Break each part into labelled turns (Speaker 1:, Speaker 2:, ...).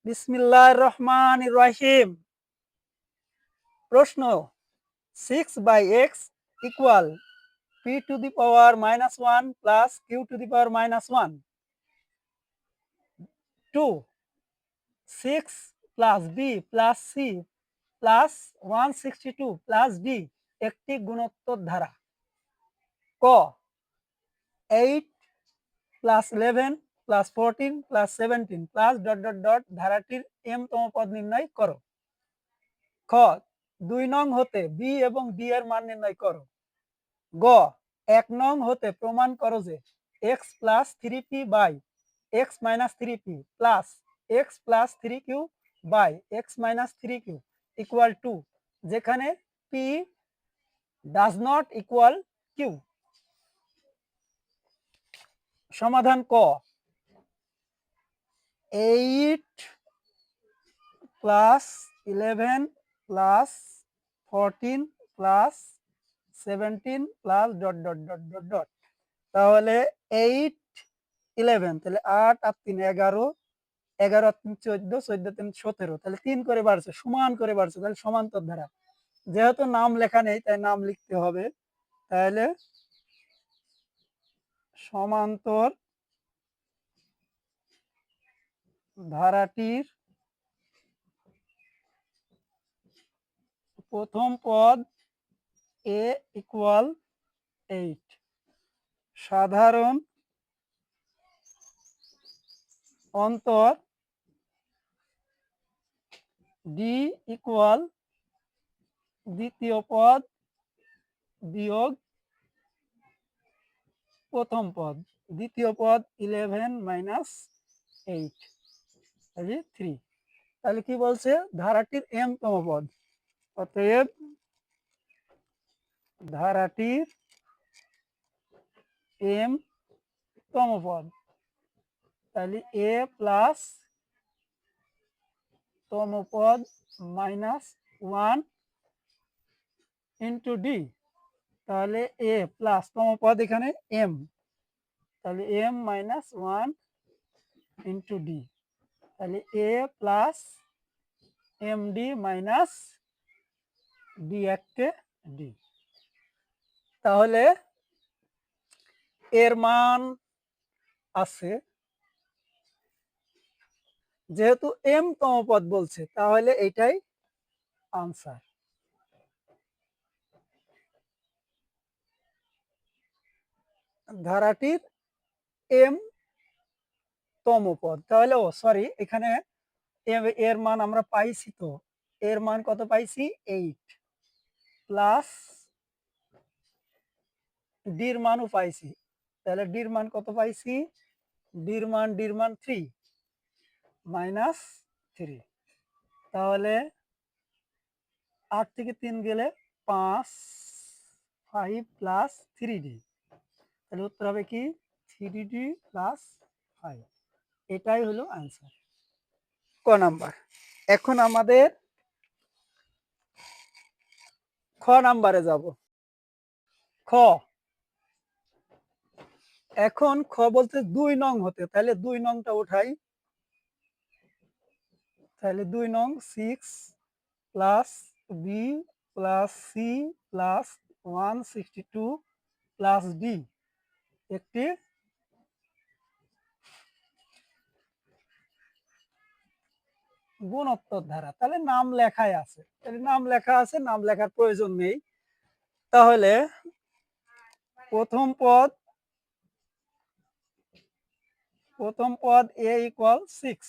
Speaker 1: বিসমিল্লাহির রহমানির রহিম। প্রশ্ন 6/x equal p to the power -1 plus q to the power -1। 2 6 plus b plus c plus 162 plus d একটি গুণোত্তর ধারা। ক 8 plus 11 plus 14 plus 17 plus dot dot dot ধারাটির m তম পদ নির্ণয় করো। খ 2 নং হতে b এবং d এর মান নির্ণয় করো। গ 1 নং হতে প্রমাণ করো যে x plus 3p by x minus 3p plus x plus 3q by x minus 3q equal to, যেখানে p does not equal q। সমাধান ক 8 plus 11 plus 14 plus 17 plus dot dot dot dot dot. তাহলে 8 11, তাহলে 8 আর 3 11, 11 আর 3 14, 14 3 17, তাহলে 3 করে বাড়ছে, সমান করে বাড়ছে, তাহলে সমান্তর ধারা। যেহেতু নাম লেখা নেই তাই নাম লিখতে হবে। তাহলে সমান্তর ধারাটির প্রথম পদ a ইকুয়াল 8, সাধারণ অন্তর d ইকুয়াল দ্বিতীয় পদ বিয়োগ প্রথম পদ, দ্বিতীয় পদ 11 মাইনাস 8 3। তাহলে কি বলছে, ধারাটির m তম পদ, অতএব ধারাটির m তম পদ, তাহলে a প্লাস তম পদ -1 ইন্টু d, তাহলে a প্লাস তম পদ এখানে m, তাহলে m মাইনাস 1 ইন্টু d, তাহলে a plus md minus d একটা d। তাহলে এর মান আছে, যেহেতু m তম পদ বলছে তাহলে এটাই আনসার। ধারাটির m তম পদ, তাহলে সরি, এখানে এর মান আমরা পাইছি, তো এর মান কত পাইছি 8 প্লাস ডির মানও পাইছি, তাহলে ডির মান কত পাইছি, ডির মান 3 মাইনাস 3, তাহলে 8 থেকে 3 গেলে 5 5 প্লাস 3d, তাহলে উত্তর হবে কি 3d প্লাস 5। এটাই হলো আনসার, ক নাম্বার। এখন আমাদের খ নাম্বারে যাব। খ এখন খ বলতে 2 নং হতে, তাহলে 2 নংটা উঠাই, তাহলে 2 নং 6 plus b plus c plus 162 plus d একটি গুণোত্তর ধারা। তাহলে নাম লেখাই আছে, তাহলে নাম লেখা আছে, নাম লেখার প্রয়োজন নেই। তাহলে প্রথম পদ a ইকুয়াল 6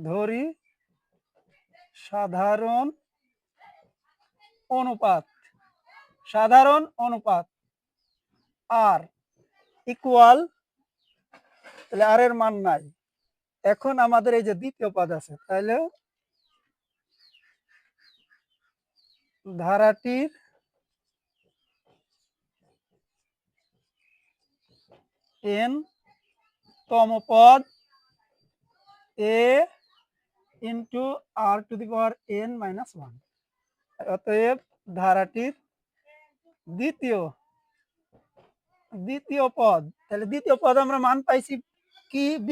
Speaker 1: ধরি, সাধারণ অনুপাত আর ইকুয়াল, তাহলে আর এর মান নাই। এখন আমাদের এই যে দ্বিতীয় পদ আছে, তাহলে ধারাটির n তম পদ a into r two the power n minus 1, অতএব ধারাটির দ্বিতীয় পদ, তাহলে দ্বিতীয় পদ আমরা মান পাইছি কি b,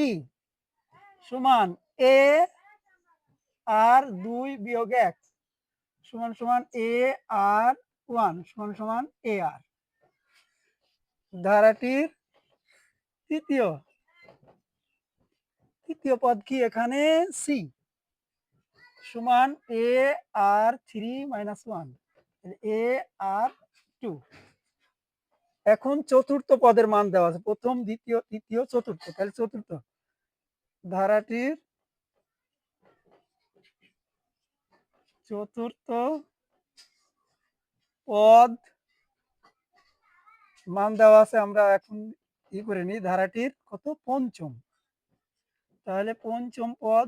Speaker 1: সমান এ আর 2 বিয়োগ 1 সমান সমান এ আর 1 সমান সমান এ আর। ধারাটির তৃতীয় পদ কি এখানে সি সমান এ আর 3 মাইনাস 1 এ আর 2। এখন চতুর্থ পদের মান দেওয়া আছে, প্রথম দ্বিতীয় তৃতীয় চতুর্থ, তাহলে চতুর্থ ধারাটির চতুর্থ পদ মান দেওয়া আছে। আমরা এখন ই করে নিই, ধারাটির কত পঞ্চম, তাহলে পঞ্চম পদ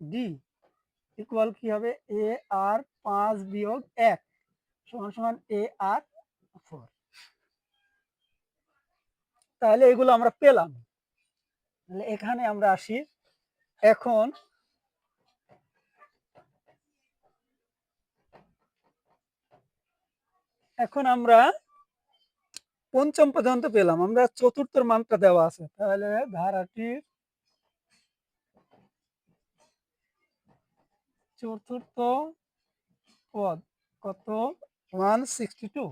Speaker 1: ডি ইকুয়াল কি হবে এ আর 5 বিয়োগ 1 সমান সমান এ আর 4। তাহলে এগুলো আমরা পেলাম। তাহলে এখানে আমরা আসি, এখন আমরা পঞ্চম পর্যন্ত পেলাম, আমরা চতুর্থের মানটা দেওয়া আছে। তাহলে ধারাটির চতুর্থ পদ কত 162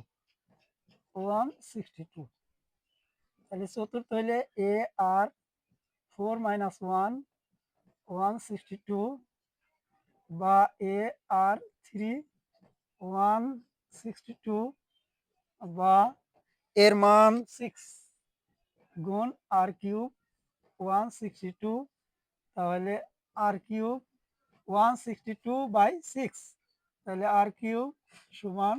Speaker 1: তাহলে চতুর্থ হইলে এ আর 4 মাইনাস 1 162 বা এ আর 3 162 বা এর মান 6 গুণ আর কিউব 162, তাহলে আর কিউব 162/6, তাহলে আর কিউব সমান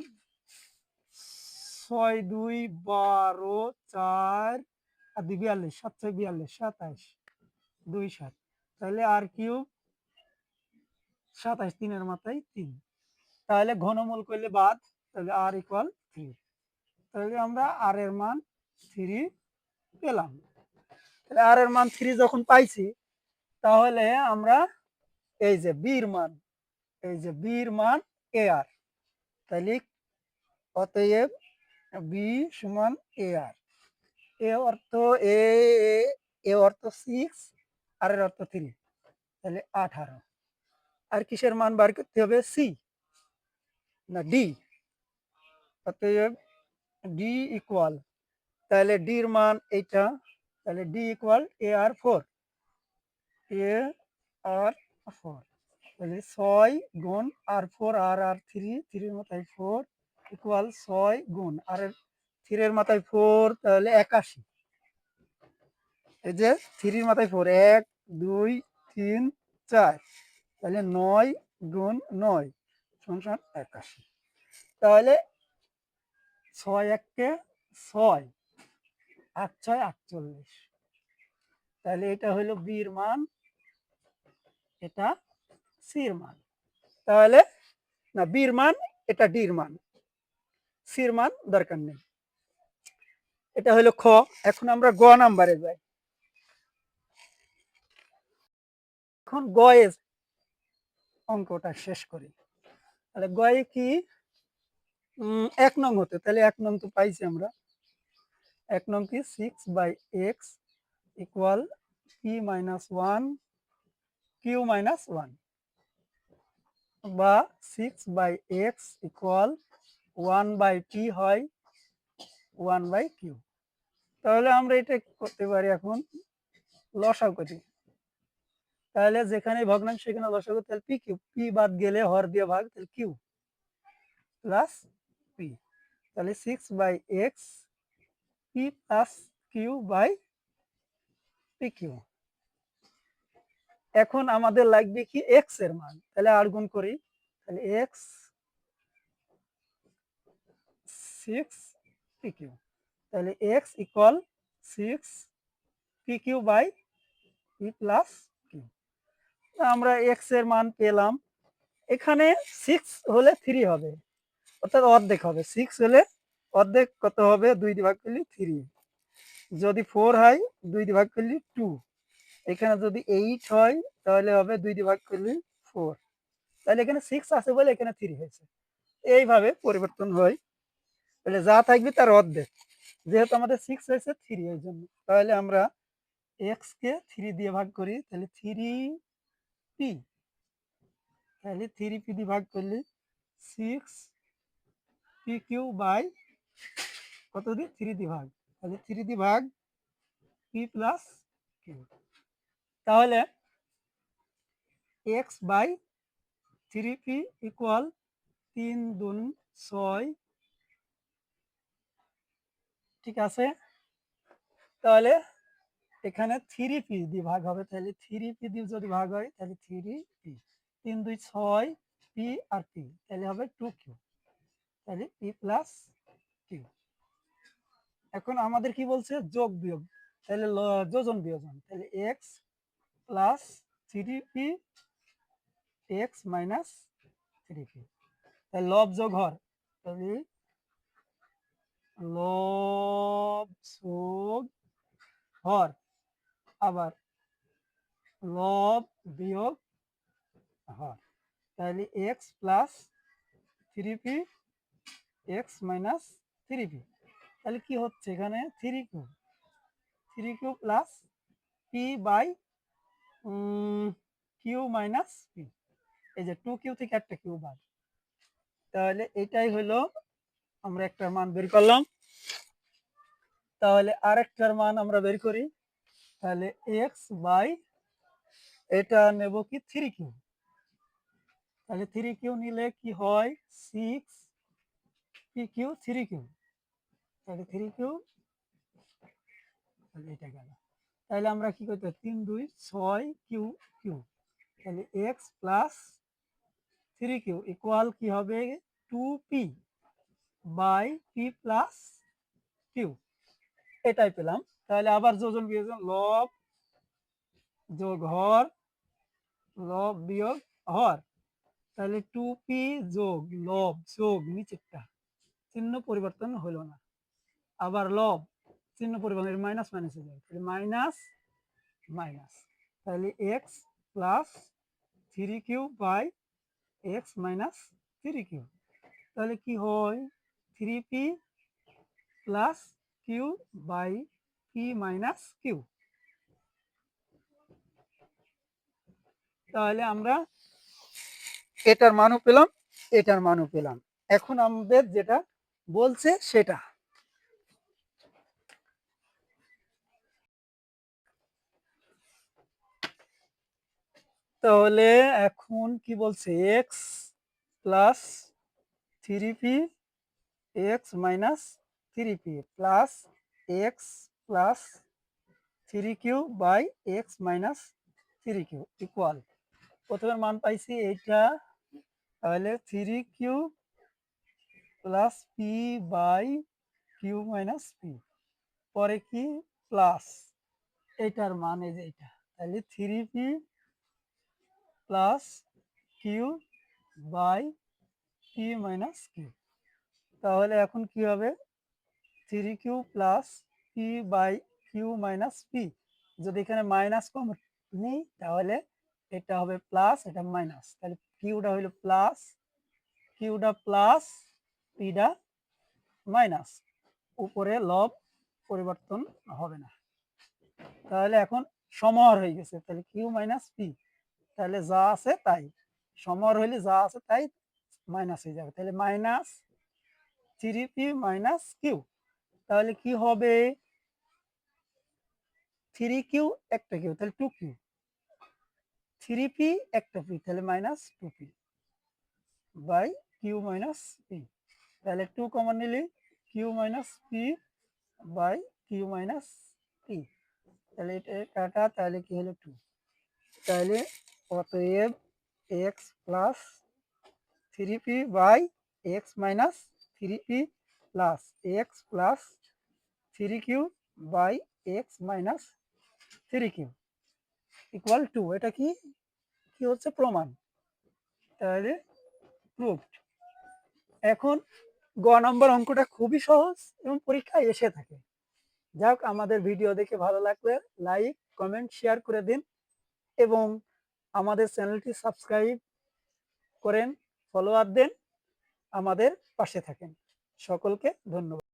Speaker 1: 6 2 12 4 আর 2 42 7 6 42 27 2 7, তাহলে আর কিউব 27 3 এর মাথায় 3, তাহলে ঘনমূল করলে বাদ, তাহলে আর ইকুয়াল 3। তাহলে আমরা আর এর মান 3 পেলাম। তাহলে আর এর মান 3 যখন পাইছি, তাহলে আমরা এই যে বির মান, এ আর, তাহলে অতএব বি সমান এ আর, এ অর্থ এ অর্থ 6 আর এর অর্থ 3, তাহলে 18। আর কিসের মান বার করতে হবে, সি না ডি, অতএব ডি ইকুয়াল, তাহলে ডির মান এইটা, তাহলে ডি ইকুয়াল এ আর 4, তাহলে 6 গুণ আর 4 আর 3 3 এর মাথায় 4 ইকুয়াল 6 গুণ আর 3 এর মাথায় 4, তাহলে 81। এই যে 3 এর মাথায় 4 1 2 3 4, তাহলে 9 গুণ 9 সমান 81। তাহলে 6 1 কে 6 8 6 48, তাহলে এটা হলো বির মান, এটা সির মান। তাহলে না বির মান, এটা ডির মান, সির মান দরকার নেই। এটা হলো খ। এখন আমরা গ নাম্বারে যাই। এখন গয়ের অঙ্কটা শেষ করি। তাহলে গয়ে কি 1 নং হতে, তাহলে 1 নং তো পাইছি আমরা। 1 নং কি 6/x ইকুয়াল p - 1 q - 1 বা 6/x ইকুয়াল 1/p হয় 1/q। তাহলে আমরা এটা করতে পারি, এখন লসাগু করি। তাহলে যেখানে ভগ্নাংশ সেখানে লসাগু, তাহলে পি কিউ, পি বাদ গেলে হর দিয়ে ভাগ, তাহলে কিউ প্লাস পি, তাহলে 6/x P plus Q by P Q. এখন আমাদের লাগবে কি এক্স এর মান, তাহলে আর গুণ করি, তাহলে এক্স 6 পি কিউ, তাহলে X equal 6 P Q by P plus Q. আমরা এক্স এর মান পেলাম। এখানে 6 হলে 3 হবে, অর্থাৎ অর্ধেক হবে। 6 হলে অর্ধেক কত হবে, 2 দিয়ে ভাগ করলে 3, যদি 4 হয় 2 দিয়ে ভাগ করলে 2, এখানে যদি 8 হয় তাহলে হবে 2 দিয়ে ভাগ করলে 4, তাহলে এখানে 6 আছে বলে এখানে 3 হয়েছে। এইভাবে পরিবর্তন হয়, তাহলে যা থাকবে তার অর্ধেক, যেহেতু আমাদের 6 হয়েছে 3 এর জন্য। তাহলে আমরা এক্স কে 3 দিয়ে ভাগ করি তাহলে 3p, তাহলে 3p দিয়ে ভাগ করলে 6p³ বাই কত দিয়ে 3 দিয়ে ভাগ, তাহলে 3 দিয়ে ভাগ p প্লাস কিউ। তাহলে x বাই 3p ইকুয়াল 3 গুণ 6, ঠিক আছে। তাহলে এখানে 3p দিয়ে ভাগ হবে, তাহলে 3p দিয়ে যদি ভাগ হয় তাহলে 3p, 3 2 6 p আর p, তাহলে হবে 2q, তাহলে p প্লাস কিউ। এখন আমাদের কি বলছে যোগ বিয়োগ, তাহলে যোজন বিয়োজন, তাহলে x plus 3p x minus 3p, তাহলে লব যোগ হর, তাহলে লব যোগ হর, আবার লব বিয়োগ হর, তাহলে x plus 3p x minus 3p, তাহলে কি হচ্ছে এখানে 3q plus p by Q minus P, এই যে 2q থেকে একটা কিউ বাদ, তাহলে এটাই হলো আমরা একটা মান বের করলাম। তাহলে আরেকটার মান আমরা বের করি, তাহলে x বাই এটা নেব কি 3q, তাহলে 3q নিলে কি হয় 6pq 3q, তাহলে 3q, তাহলে এটা গেল। তাহলে আমরা কি করতে 3 2 6 কিউ কিউ, তাহলে x প্লাস 3q ইকুয়াল কি হবে 2p by p plus Q, এটাই পেলাম। তাহলে আবার যোজন বিয়োজন, লব যোগ হর, লব বিয়োগ হর, তাহলে 2p যোগ লব যোগ নিচেরটা চিহ্ন পরিবর্তন হলো না, আবার লব চিহ্ন পরিবর্তন মাইনাস মাইনাস হয়ে যাবে, তাহলে মাইনাস মাইনাস, তাহলে X plus 3q by X minus 3q, তাহলে কি হয় 3p plus Q by P minus Q. তাহলে আমরা এটার মানও পেলাম, এটার মানও পেলাম। এখন আমাদের যেটা বলছে সেটা, তাহলে এখন কি বলছে X plus 3p X minus 3p plus X plus 3q by X minus 3q equal, প্রথমের মান পাইছি এইটা, তাহলে 3q plus P by Q minus P, পরে কি প্লাস এইটার মান এই যে এইটা, তাহলে 3p plus Q by P minus Q. তাহলে এখন কি হবে 3q plus P by Q minus P, যদি এখানে মাইনাস কম নেই তাহলে এটা হবে প্লাস, এটা মাইনাস, তাহলে কিউটা হইলো প্লাস, কিউটা প্লাস, পিটা মাইনাস, উপরে লব পরিবর্তন হবে না, তাহলে এখন সমহর হয়ে গেছে, তাহলে কিউ মাইনাস পি, তাহলে যা আছে তাই, সমহর হইলে যা আছে তাই মাইনাস হয়ে যাবে, তাহলে মাইনাস 3p মাইনাস কিউ, তাহলে কি হবে 3q একটা কিউ, তাহলে 2q, 3p একটা পি, তাহলে minus 2p by Q minus P, তাহলে 2 কমন নিলে Q minus P by Q minus P, তাহলে এটা কাটা, তাহলে কি হলো 2, তাহলে অতএব X plus 3p by X minus 3p plus X plus 3q by X minus 3q equal 2, এটা কি কি হচ্ছে প্রমাণ, তাহলে প্রুভড। এখন গ নম্বর অঙ্কটা খুবই সহজ এবং পরীক্ষায় এসে থাকে। যাক, আমাদের ভিডিও দেখে ভালো লাগলে লাইক কমেন্ট শেয়ার করে দিন এবং আমাদের চ্যানেলটি সাবস্ক্রাইব করেন, ফলোয়ার দেন, আমাদের পাশে থাকেন। সকলকে ধন্যবাদ।